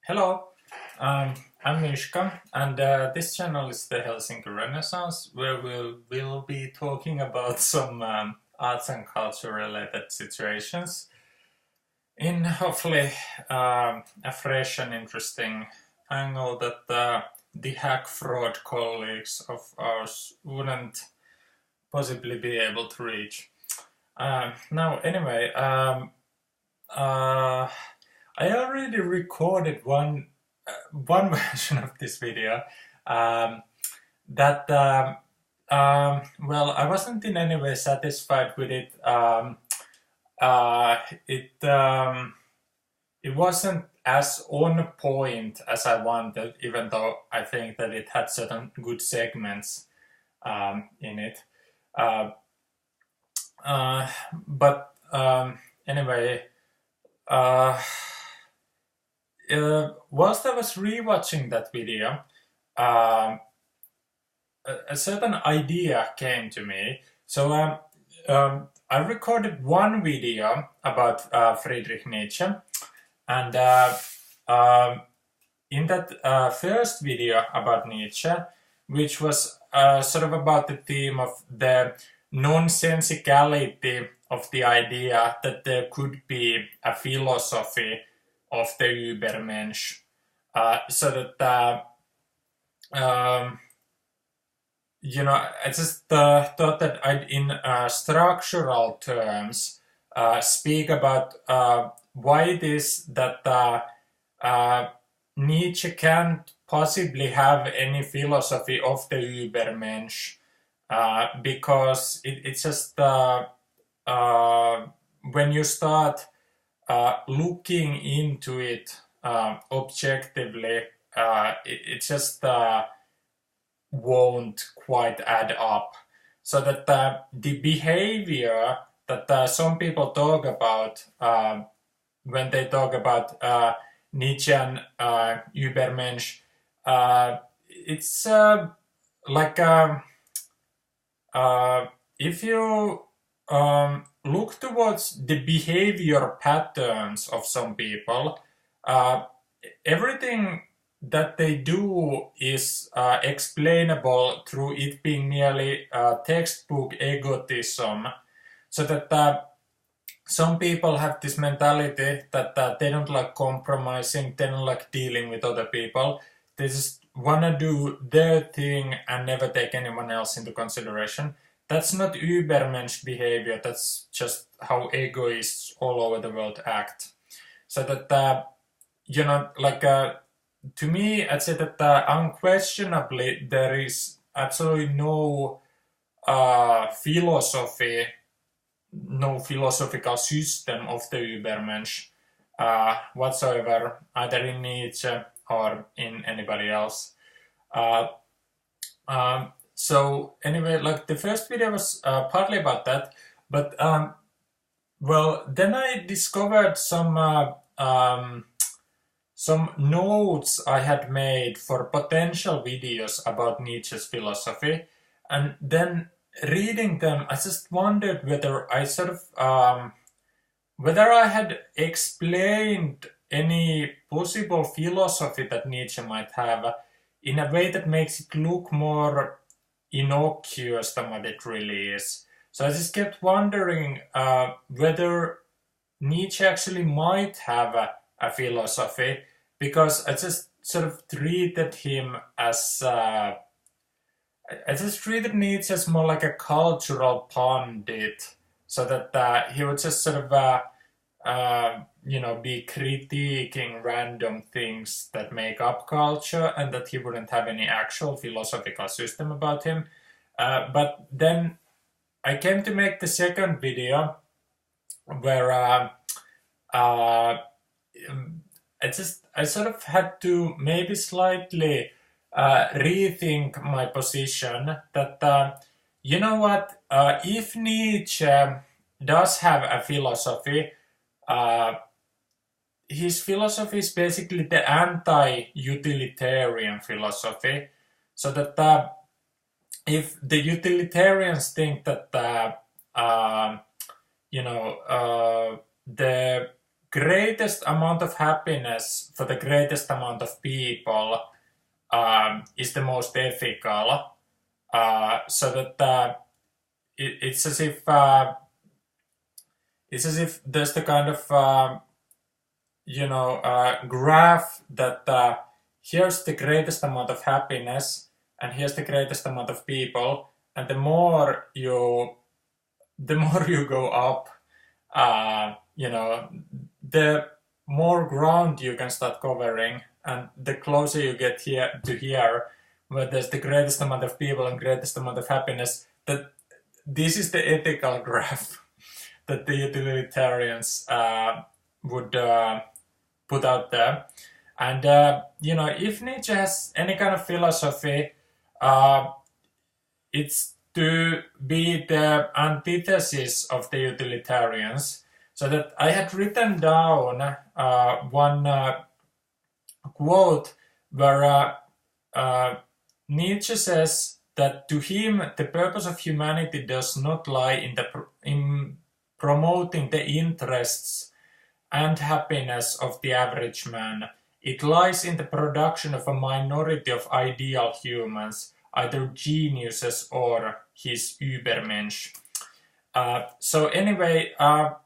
Hello, I'm Mishka, and this channel is the Helsinki Renaissance, where we'll be talking about some arts and culture related situations in hopefully a fresh and interesting angle that the hack fraud colleagues of ours wouldn't possibly be able to reach. Uh, I already recorded one version of this video that well, I wasn't in any way satisfied with it. Uh, it it wasn't as on point as I wanted, even though I think that it had certain good segments in it. Uh, but anyway, uh, whilst I was rewatching that video, um, a certain idea came to me. So I recorded one video about Friedrich Nietzsche, and in that first video about Nietzsche, which was sort of about the theme of the nonsensicality of the idea that there could be a philosophy of the Übermensch, so that I just thought that I'd, in structural terms, speak about why it is that Nietzsche can't possibly have any philosophy of the Übermensch, because it's just when you start looking into it objectively, it just won't quite add up. So that the behavior that some people talk about when they talk about Nietzschean Übermensch, it's like if you look towards the behavior patterns of some people, everything that they do is explainable through it being merely textbook egotism. So that some people have this mentality that they don't like compromising, they don't like dealing with other people. They just want to do their thing and never take anyone else into consideration. That's not Übermensch behavior, that's just how egoists all over the world act. So that, to me, I'd say that unquestionably there is absolutely no philosophy, no philosophical system of the Übermensch whatsoever, either in Nietzsche or in anybody else. So anyway, like the first video was partly about that, but well, then I discovered some notes I had made for potential videos about Nietzsche's philosophy, and then reading them, I just wondered whether I sort of whether I had explained any possible philosophy that Nietzsche might have in a way that makes it look more innocuous than what it really is. So I just kept wondering whether Nietzsche actually might have a philosophy, because I just sort of treated him as I just treated Nietzsche as more like a cultural pundit, so that he would just sort of be critiquing random things that make up culture, and that he wouldn't have any actual philosophical system about him. But then I came to make the second video where I sort of had to maybe slightly rethink my position that you know what, if Nietzsche does have a philosophy, his philosophy is basically the anti-utilitarian philosophy. So that if the utilitarians think that the greatest amount of happiness for the greatest amount of people is the most ethical. So that it's as if there's the kind of graph that here's the greatest amount of happiness and here's the greatest amount of people, and the more you go up, the more ground you can start covering, and the closer you get here where there's the greatest amount of people and greatest amount of happiness, that this is the ethical graph that the utilitarians would put out there. And if Nietzsche has any kind of philosophy, it's to be the antithesis of the utilitarians. So that I had written down one quote where Nietzsche says that to him the purpose of humanity does not lie in promoting the interests and happiness of the average man. It lies in the production of a minority of ideal humans, either geniuses or his Übermensch. So anyway, a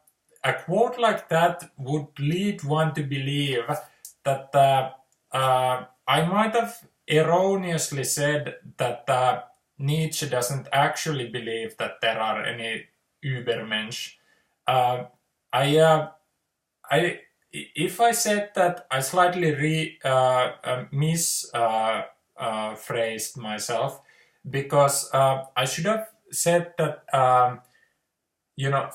quote like that would lead one to believe that I might have erroneously said that Nietzsche doesn't actually believe that there are any Übermensch. If I said that, I slightly misphrased myself, because I should have said that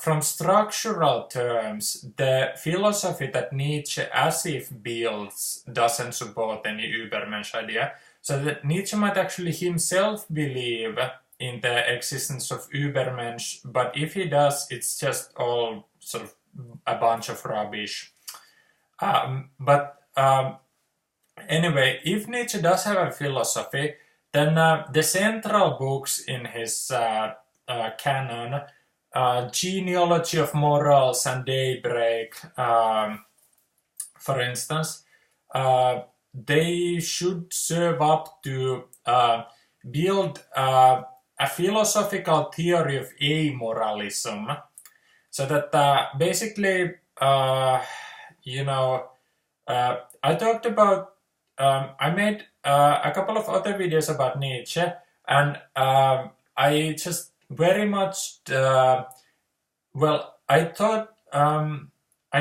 from structural terms, the philosophy that Nietzsche as if builds doesn't support any Übermensch idea. So that Nietzsche might actually himself believe in the existence of Übermensch, but if he does, it's just all sort of a bunch of rubbish. Anyway, if Nietzsche does have a philosophy, then the central books in his canon, Genealogy of Morals and Daybreak, for instance, they should serve up to build a philosophical theory of amoralism. So that basically, I talked about, I made a couple of other videos about Nietzsche, and I just very much, I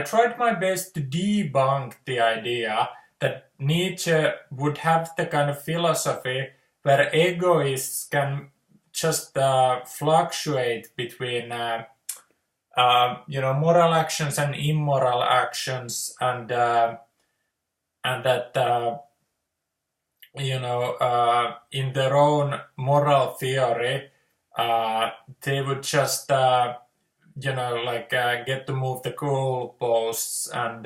tried my best to debunk the idea that Nietzsche would have the kind of philosophy where egoists can just fluctuate between moral actions and immoral actions, and that in their own moral theory they would just get to move the goalposts and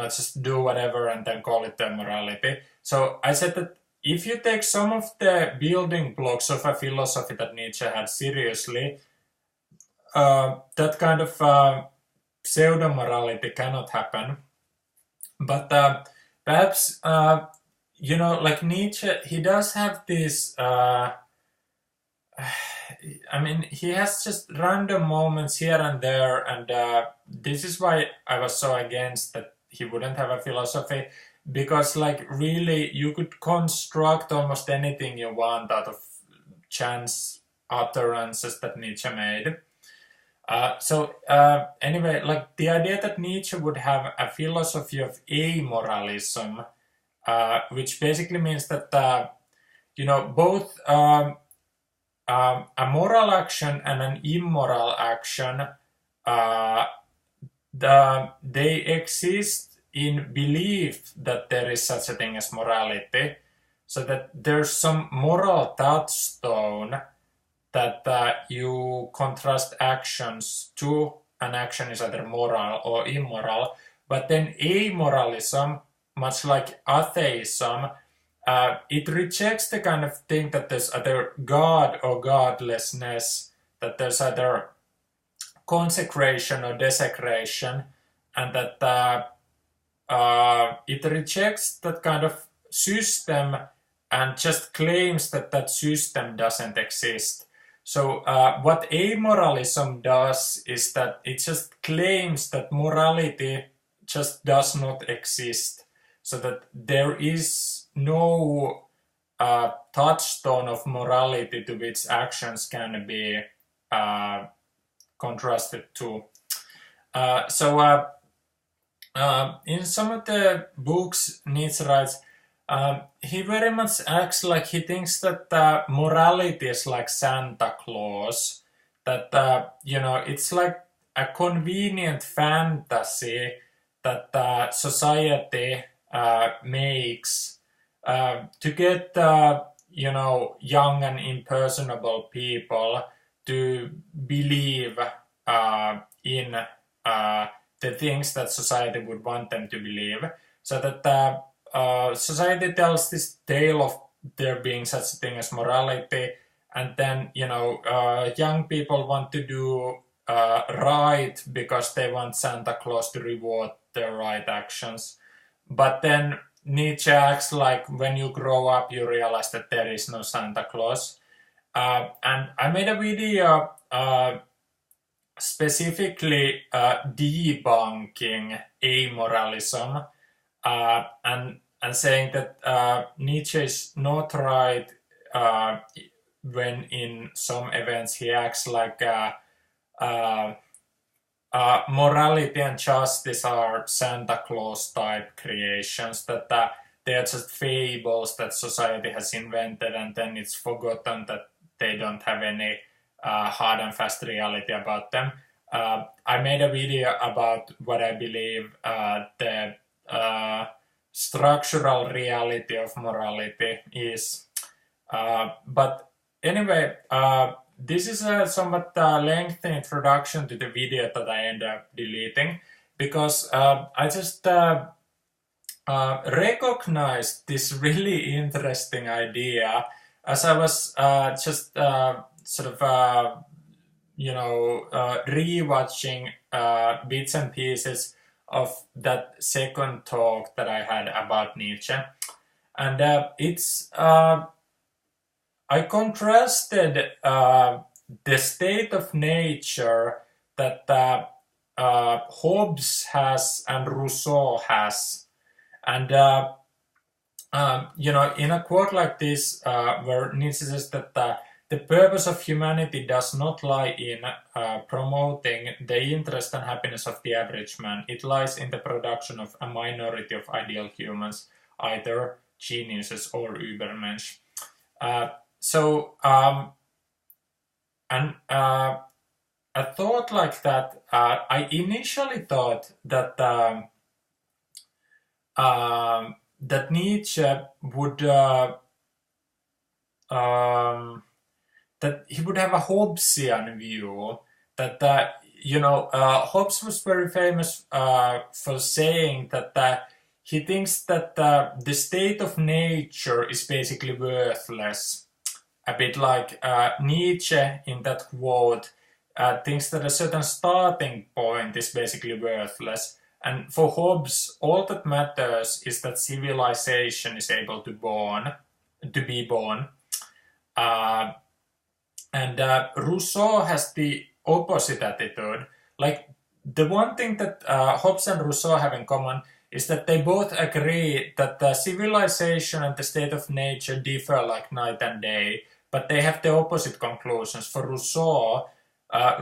just do whatever and then call it their morality. So I said that if you take some of the building blocks of a philosophy that Nietzsche had seriously, that kind of pseudo-morality cannot happen. But perhaps, like Nietzsche, he does have this, he has just random moments here and there, and this is why I was so against that he wouldn't have a philosophy, because really you could construct almost anything you want out of chance utterances that Nietzsche made. Anyway, the idea that Nietzsche would have a philosophy of amoralism, which basically means that both a moral action and an immoral action, they exist in belief that there is such a thing as morality, so that there's some moral touchstone that you contrast actions to. An action is either moral or immoral, but then amoralism, much like atheism, it rejects the kind of thing that there's either God or godlessness, that there's either consecration or desecration, and that it rejects that kind of system and just claims that that system doesn't exist. So what amoralism does is that it just claims that morality just does not exist, so that there is no touchstone of morality to which actions can be contrasted to. In some of the books Nietzsche writes, he very much acts like he thinks that morality is like Santa Claus, that it's like a convenient fantasy that society makes to get young and impersonable people to believe in the things that society would want them to believe, so that society tells this tale of there being such a thing as morality, and then young people want to do right because they want Santa Claus to reward their right actions. But then Nietzsche acts like when you grow up you realize that there is no Santa Claus. And I made a video specifically debunking amoralism, and saying that Nietzsche is not right when in some events he acts like morality and justice are Santa Claus type creations, that they are just fables that society has invented, and then it's forgotten that they don't have any hard and fast reality about them. I made a video about what I believe the structural reality of morality is. But anyway, this is a somewhat lengthy introduction to the video that I end up deleting, because I just recognized this really interesting idea as I was just rewatching bits and pieces of that second talk that I had about Nietzsche. And I contrasted the state of nature that Hobbes has and Rousseau has. And in a quote like this, where Nietzsche says that the purpose of humanity does not lie in promoting the interest and happiness of the average man. It lies in the production of a minority of ideal humans, either geniuses or Übermensch. A thought like that, I initially thought that that Nietzsche would that he would have a Hobbesian view, that Hobbes was very famous for saying that he thinks that the state of nature is basically worthless, a bit like Nietzsche in that quote thinks that a certain starting point is basically worthless. And for Hobbes, all that matters is that civilization is able to be born. And Rousseau has the opposite attitude. Like, the one thing that Hobbes and Rousseau have in common is that they both agree that the civilization and the state of nature differ like night and day, but they have the opposite conclusions. For Rousseau,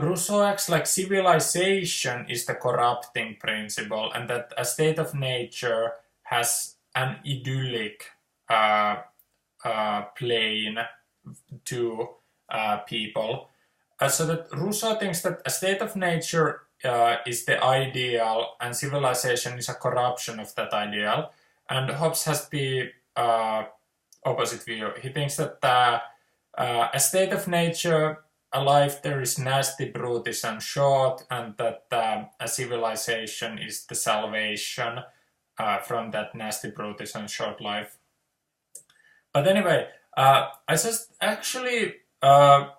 Rousseau acts like civilization is the corrupting principle, and that a state of nature has an idyllic plane to people. So that Rousseau thinks that a state of nature is the ideal and civilization is a corruption of that ideal. And Hobbes has the opposite view. He thinks that a state of nature, a life there is nasty, brutish and short, and that a civilization is the salvation from that nasty, brutish and short life. But anyway, I just actually I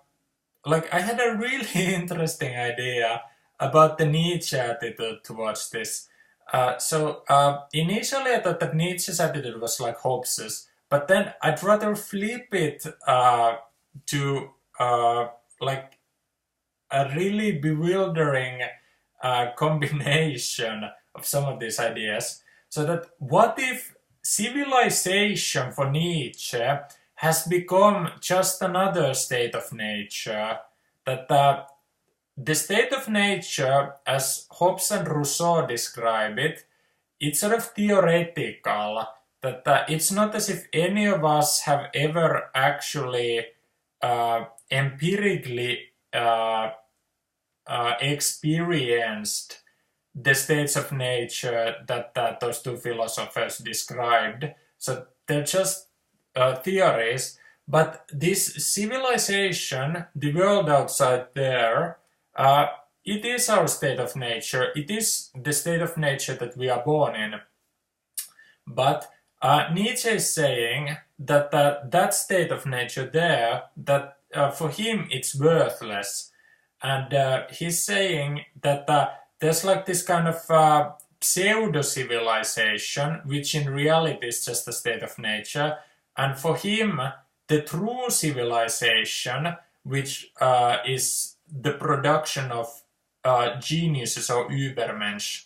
had a really interesting idea about the Nietzsche attitude towards this. Initially I thought that Nietzsche's attitude was like Hobbes's, but then I'd rather flip it to like a really bewildering combination of some of these ideas. So that what if civilization for Nietzsche has become just another state of nature? That the state of nature, as Hobbes and Rousseau describe it, it's sort of theoretical. That it's not as if any of us have ever actually empirically experienced the states of nature that those two philosophers described. So they're just theories, but this civilization, the world outside there, it is our state of nature. It is the state of nature that we are born in. But Nietzsche is saying that that state of nature there, that for him it's worthless. And he's saying that there's like this kind of pseudo-civilization, which in reality is just a state of nature. And for him, the true civilization, which is the production of geniuses or Übermensch,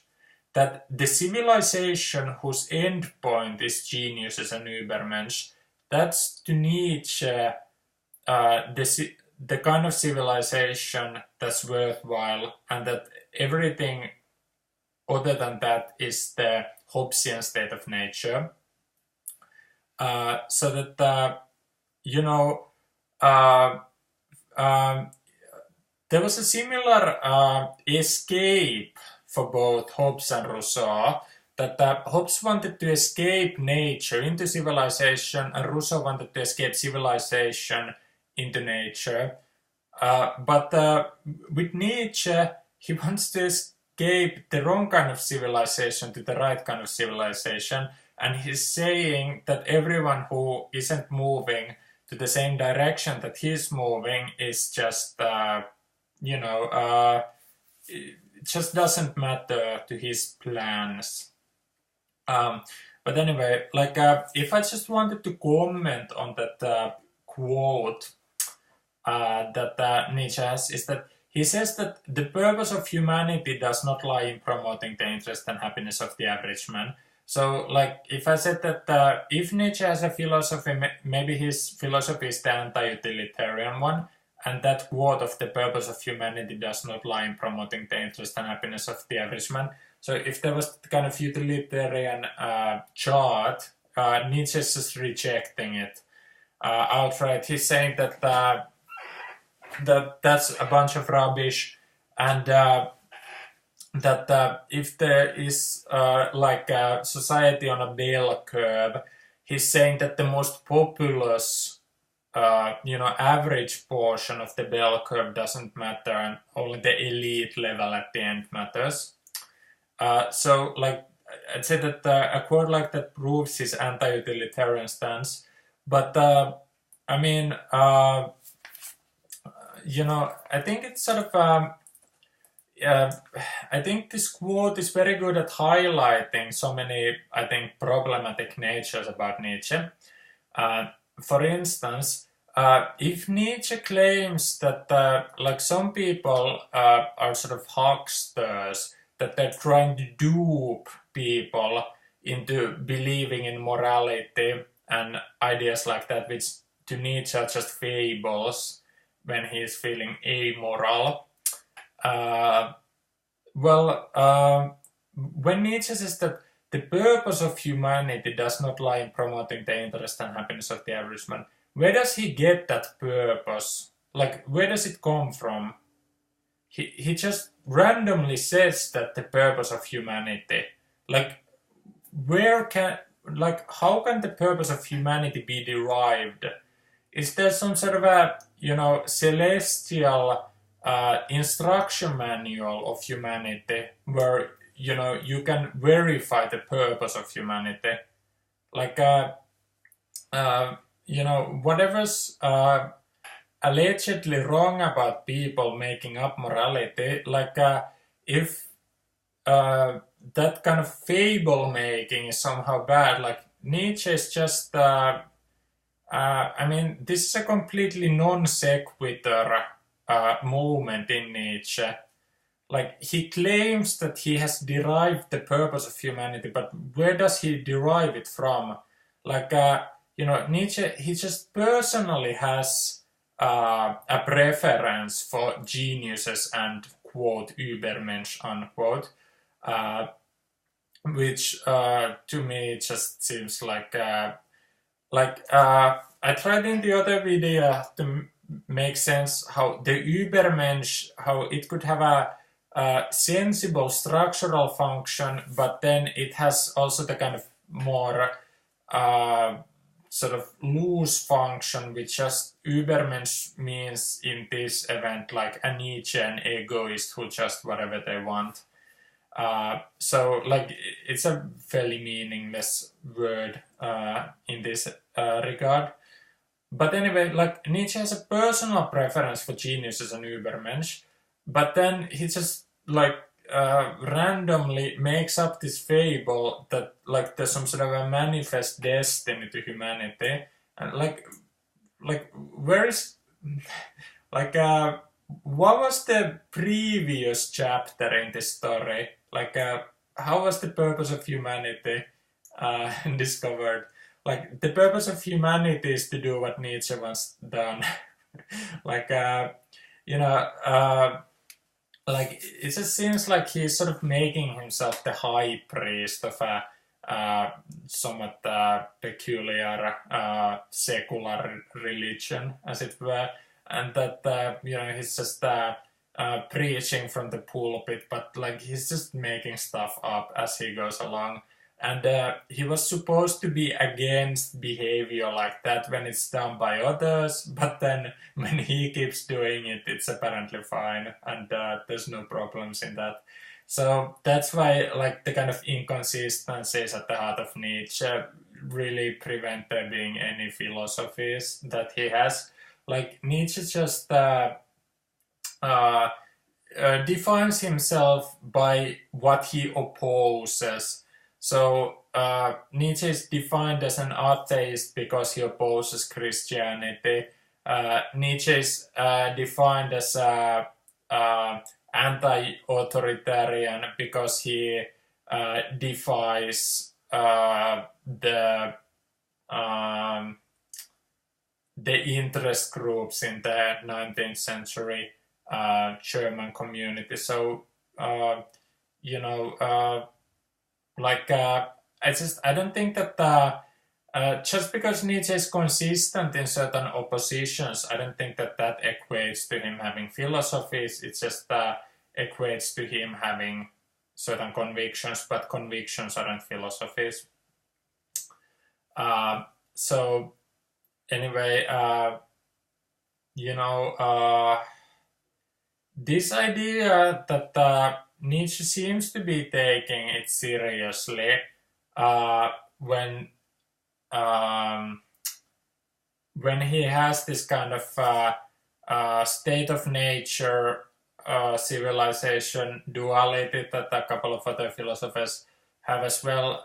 that the civilization whose end point is geniuses and Übermensch, that's to Nietzsche the kind of civilization that's worthwhile, and that everything other than that is the Hobbesian state of nature. So that, there was a similar escape for both Hobbes and Rousseau, that Hobbes wanted to escape nature into civilization, and Rousseau wanted to escape civilization into nature. But with Nietzsche, he wants to escape the wrong kind of civilization to the right kind of civilization, and he's saying that everyone who isn't moving to the same direction that he's moving is just, it just doesn't matter to his plans. But anyway, like, if I just wanted to comment on that quote that Nietzsche has, is that he says that the purpose of humanity does not lie in promoting the interest and happiness of the average man. So, like, if I said that if Nietzsche has a philosophy, maybe his philosophy is the anti-utilitarian one, and that quote of the purpose of humanity does not lie in promoting the interest and happiness of the average man. So if there was kind of utilitarian chart, Nietzsche is just rejecting it outright. He's saying that that's a bunch of rubbish, and that if there is like a society on a bell curve, he's saying that the most populous, average portion of the bell curve doesn't matter, and only the elite level at the end matters. So, like, I'd say that a quote like that proves his anti-utilitarian stance. But I mean, I think it's sort of. I think this quote is very good at highlighting so many, I think, problematic natures about Nietzsche. For instance, if Nietzsche claims that, like, some people are sort of hucksters, that they're trying to dupe people into believing in morality and ideas like that, which to Nietzsche are just fables when he's feeling amoral. When Nietzsche says that the purpose of humanity does not lie in promoting the interest and happiness of the average man, where does he get that purpose? Like, where does it come from? He just randomly says that the purpose of humanity. Like, how can the purpose of humanity be derived? Is there some sort of a, celestial instruction manual of humanity where, you can verify the purpose of humanity? Like, whatever's allegedly wrong about people making up morality, like, if that kind of fable making is somehow bad, like Nietzsche is just, I mean, this is a completely non sequitur moment in Nietzsche. Like, he claims that he has derived the purpose of humanity, but where does he derive it from? Like, Nietzsche, he just personally has a preference for geniuses and, quote, Übermensch, unquote, uh, which to me just seems I tried in the other video to make sense how the Übermensch, how it could have a sensible structural function, but then it has also the kind of more sort of loose function, which just Übermensch means in this event like a Nietzschean egoist who just whatever they want. So like it's a fairly meaningless word in this regard. But anyway, like Nietzsche has a personal preference for geniuses and Übermensch, but then he just like randomly makes up this fable that like there's some sort of a manifest destiny to humanity, and like where is like what was the previous chapter in this story? Like how was the purpose of humanity discovered? Like the purpose of humanity is to do what Nietzsche wants done. like like it just seems like he's sort of making himself the high priest of a somewhat peculiar secular religion, as it were, and that he's just preaching from the pulpit, but like he's just making stuff up as he goes along. And he was supposed to be against behavior like that when it's done by others, but then when he keeps doing it, it's apparently fine, and there's no problems in that. So that's why, like, the kind of inconsistencies at the heart of Nietzsche really prevent there being any philosophies that he has. Like, Nietzsche just defines himself by what he opposes. So Nietzsche is defined as an atheist because he opposes Christianity. Nietzsche is defined as anti-authoritarian because he defies the interest groups in the 19th century German community. So I don't think that just because Nietzsche is consistent in certain oppositions, I don't think that equates to him having philosophies. It just equates to him having certain convictions, but convictions aren't philosophies. So anyway, this idea that Nietzsche seems to be taking it seriously when he has this kind of state of nature, civilization duality that a couple of other philosophers have as well.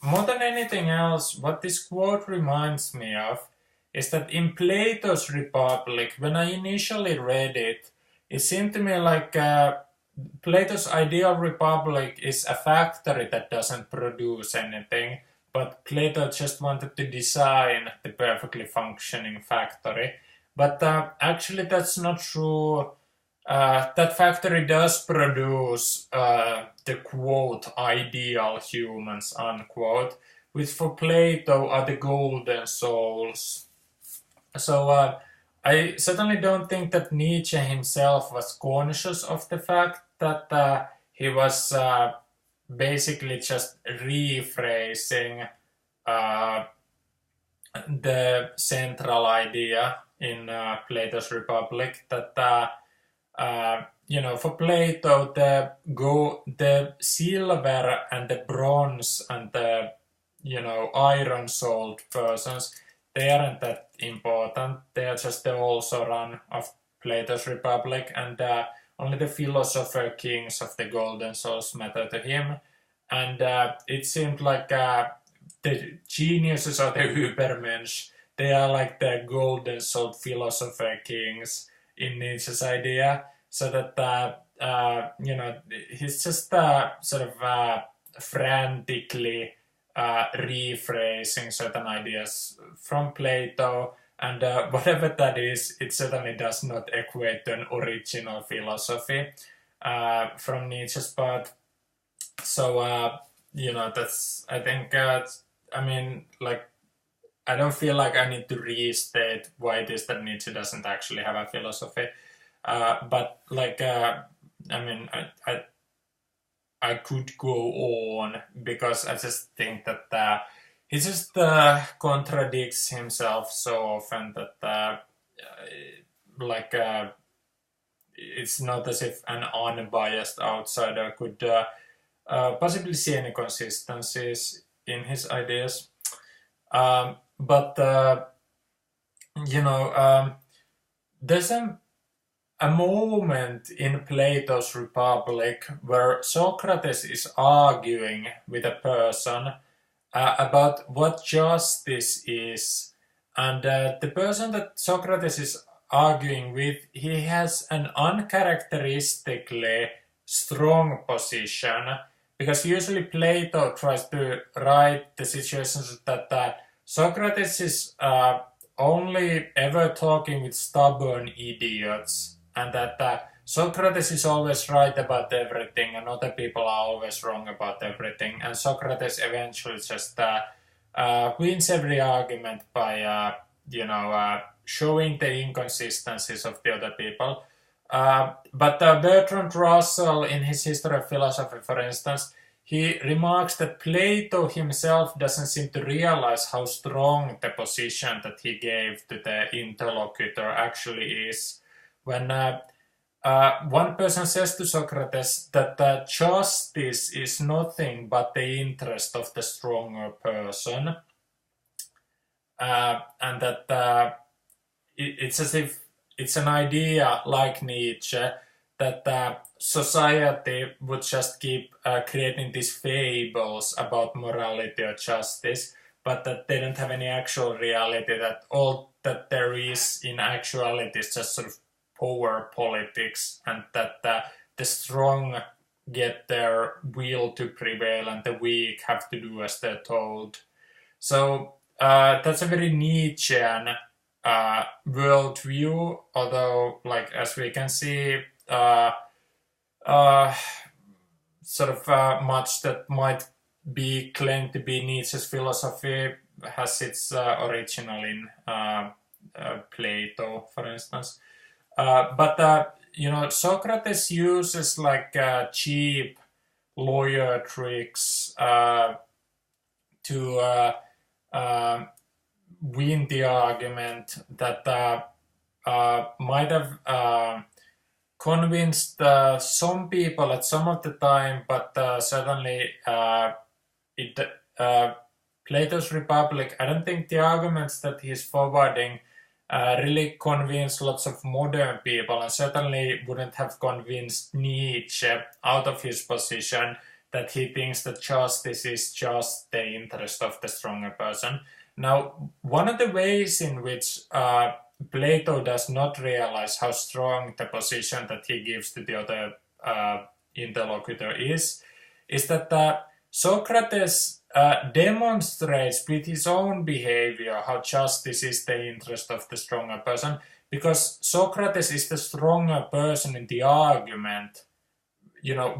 More than anything else, what this quote reminds me of is that in Plato's Republic, when I initially read it, it seemed to me like Plato's ideal republic is a factory that doesn't produce anything, but Plato just wanted to design the perfectly functioning factory. But actually that's not true. That factory does produce the quote ideal humans, unquote, which for Plato are the golden souls. So I certainly don't think that Nietzsche himself was conscious of the fact that he was basically just rephrasing the central idea in Plato's Republic, that for Plato, the silver and the bronze and the iron-souled persons, they aren't that important. They are just the also run of Plato's Republic, and only the philosopher kings of the golden souls matter to him. And it seemed like the geniuses or the Übermensch, they are like the golden soul philosopher kings in Nietzsche's idea. So that, he's just sort of frantically rephrasing certain ideas from Plato, and whatever that is, it certainly does not equate to an original philosophy from Nietzsche's part. So, that's, I think, I mean, like, I don't feel like I need to restate why it is that Nietzsche doesn't actually have a philosophy. But, like, I mean, I could go on because I just think that he just contradicts himself so often that like it's not as if an unbiased outsider could possibly see any consistencies in his ideas. But there's a moment in Plato's Republic where Socrates is arguing with a person about what justice is. And the person that Socrates is arguing with, he has an uncharacteristically strong position, because usually Plato tries to write the situations that Socrates is only ever talking with stubborn idiots, and that Socrates is always right about everything and other people are always wrong about everything, and Socrates eventually just wins every argument by showing the inconsistencies of the other people. But Bertrand Russell, in his History of Philosophy, for instance, he remarks that Plato himself doesn't seem to realize how strong the position that he gave to the interlocutor actually is. When one person says to Socrates that justice is nothing but the interest of the stronger person, and that it's as if it's an idea like Nietzsche that society would just keep creating these fables about morality or justice, but that they don't have any actual reality, that all that there is in actuality is just sort of power politics, and that the strong get their will to prevail and the weak have to do as they're told. So that's a very Nietzschean worldview, although, like, as we can see, sort of much that might be claimed to be Nietzsche's philosophy has its original in Plato, for instance. But Socrates uses like cheap lawyer tricks to win the argument that might have convinced some people at some of the time, but certainly Plato's Republic, I don't think the arguments that he's forwarding really convinced lots of modern people, and certainly wouldn't have convinced Nietzsche out of his position that he thinks that justice is just the interest of the stronger person. Now, one of the ways in which Plato does not realize how strong the position that he gives to the other interlocutor is that Socrates demonstrates with his own behavior how justice is the interest of the stronger person, because Socrates is the stronger person in the argument.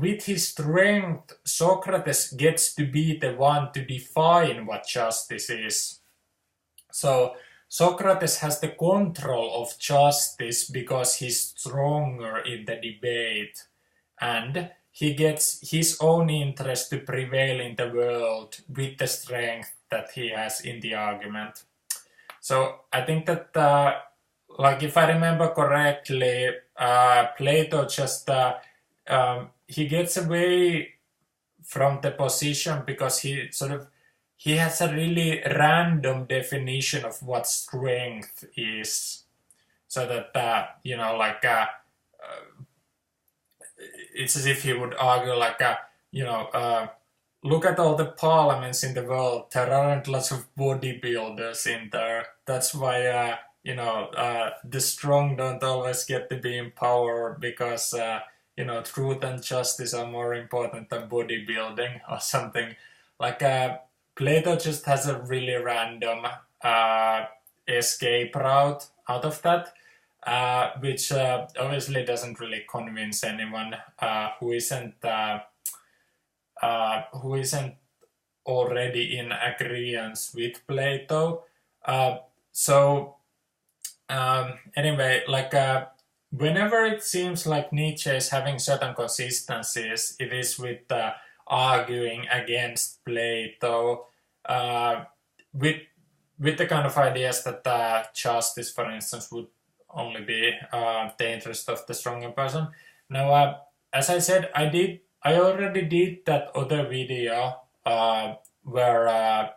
With his strength, Socrates gets to be the one to define what justice is. So Socrates has the control of justice because he's stronger in the debate, and he gets his own interest to prevail in the world with the strength that he has in the argument. So I think that, like, if I remember correctly, Plato just he gets away from the position because he has a really random definition of what strength is, so that it's as if he would argue like, look at all the parliaments in the world. There aren't lots of bodybuilders in there. That's why, the strong don't always get to be in power because, truth and justice are more important than bodybuilding or something. Like, Plato just has a really random escape route out of that, which obviously doesn't really convince anyone who isn't already in agreement with Plato. Anyway, like whenever it seems like Nietzsche is having certain consistencies, it is with arguing against Plato, with the kind of ideas that justice, for instance, would only be the interest of the stronger person. Now, as I said, I already did that other video where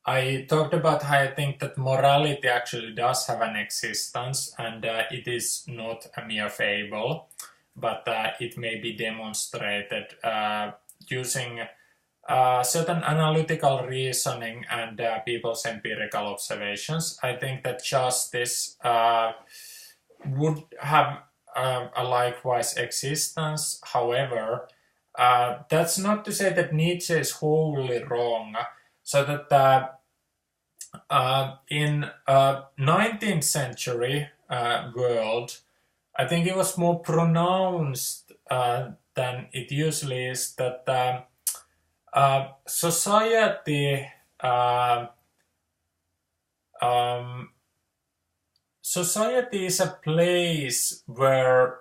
I talked about how I think that morality actually does have an existence, and it is not a mere fable, but it may be demonstrated using certain analytical reasoning and people's empirical observations. I think that justice would have a likewise existence. However, that's not to say that Nietzsche is wholly wrong. So that in 19th century world, I think it was more pronounced than it usually is that society is a place where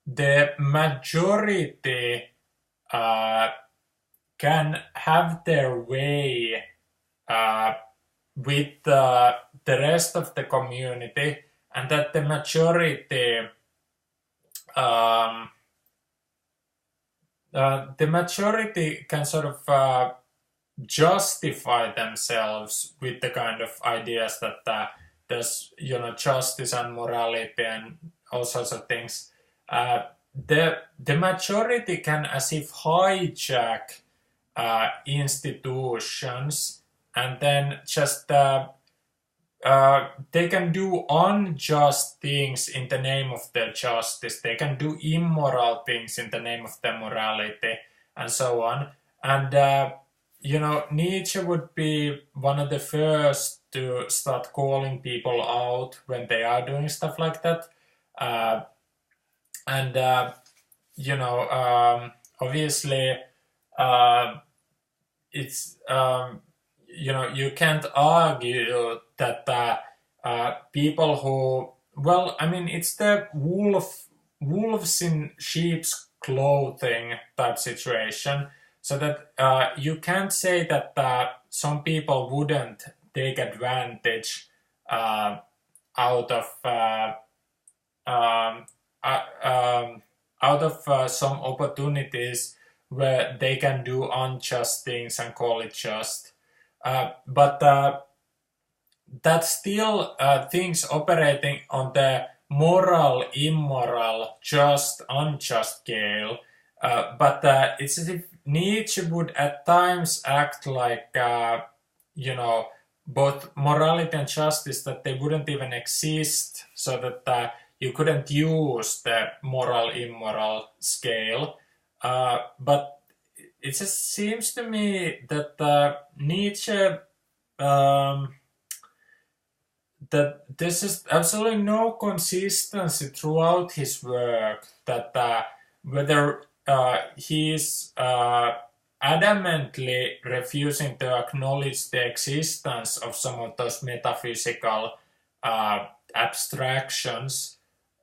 the majority can have their way with the rest of the community, and that the majority can sort of justify themselves with the kind of ideas that there's justice and morality and all sorts of things. The majority can as if hijack institutions, and then just they can do unjust things in the name of their justice. They can do immoral things in the name of their morality, and so on. And Nietzsche would be one of the first to start calling people out when they are doing stuff like that. Obviously, it's you can't argue that people who, well, I mean, it's the wolves in sheep's clothing type situation. So that you can't say that some people wouldn't take advantage out of some opportunities where they can do unjust things and call it just. But that's still things operating on the moral, immoral, just, unjust scale. But it's as if Nietzsche would at times act like, both morality and justice, that they wouldn't even exist, so that you couldn't use the moral, immoral scale. But it just seems to me that Nietzsche, that there's just absolutely no consistency throughout his work, that whether he's adamantly refusing to acknowledge the existence of some of those metaphysical abstractions.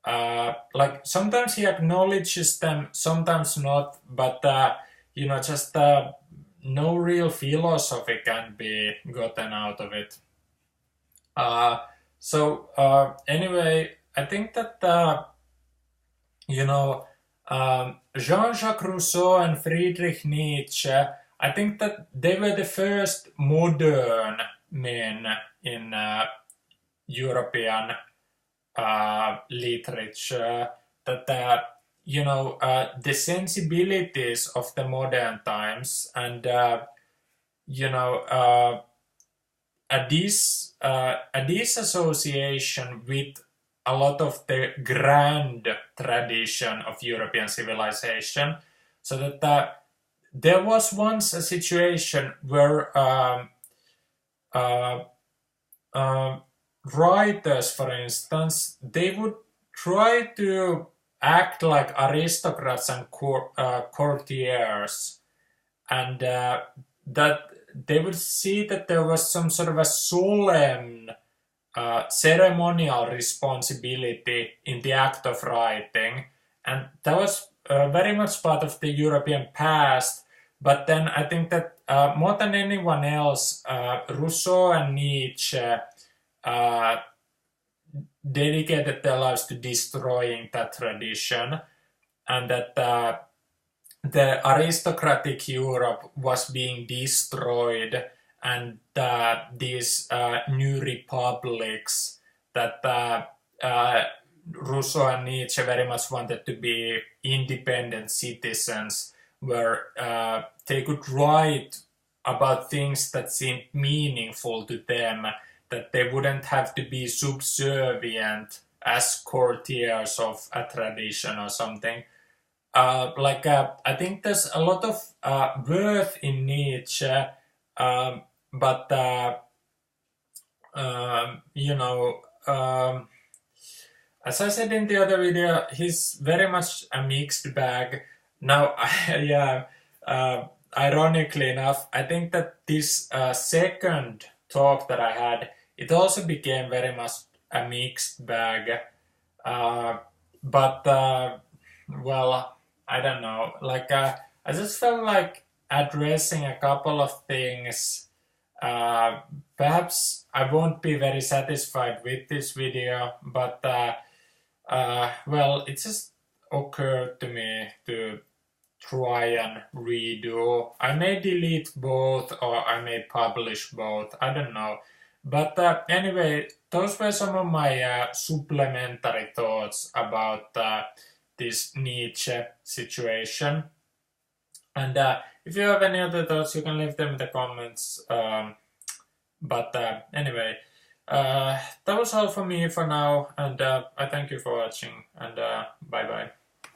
Like sometimes he acknowledges them, sometimes not, but just no real philosophy can be gotten out of it. Anyway, I think that Jean-Jacques Rousseau and Friedrich Nietzsche, I think that they were the first modern men in European literature that the sensibilities of the modern times and a disassociation with a lot of the grand tradition of European civilization, so that there was once a situation where uh, writers, for instance, they would try to act like aristocrats and courtiers, and that they would see that there was some sort of a solemn ceremonial responsibility in the act of writing, and that was very much part of the European past. But then I think that more than anyone else, Rousseau and Nietzsche uh, dedicated their lives to destroying that tradition, and that the aristocratic Europe was being destroyed, and these new republics that Rousseau and Nietzsche very much wanted to be independent citizens, where they could write about things that seemed meaningful to them, that they wouldn't have to be subservient as courtiers of a tradition or something. I think there's a lot of worth in Nietzsche, but as I said in the other video, he's very much a mixed bag. Now, yeah, ironically enough, I think that this second talk that I had, it also became very much a mixed bag. But well, I don't know. I just felt like addressing a couple of things. Perhaps I won't be very satisfied with this video, but well, it just occurred to me to try and redo. I may delete both, or I may publish both. I don't know. But anyway, those were some of my supplementary thoughts about this Nietzsche situation. And if you have any other thoughts, you can leave them in the comments. But anyway, that was all for me for now, and I thank you for watching, and bye bye.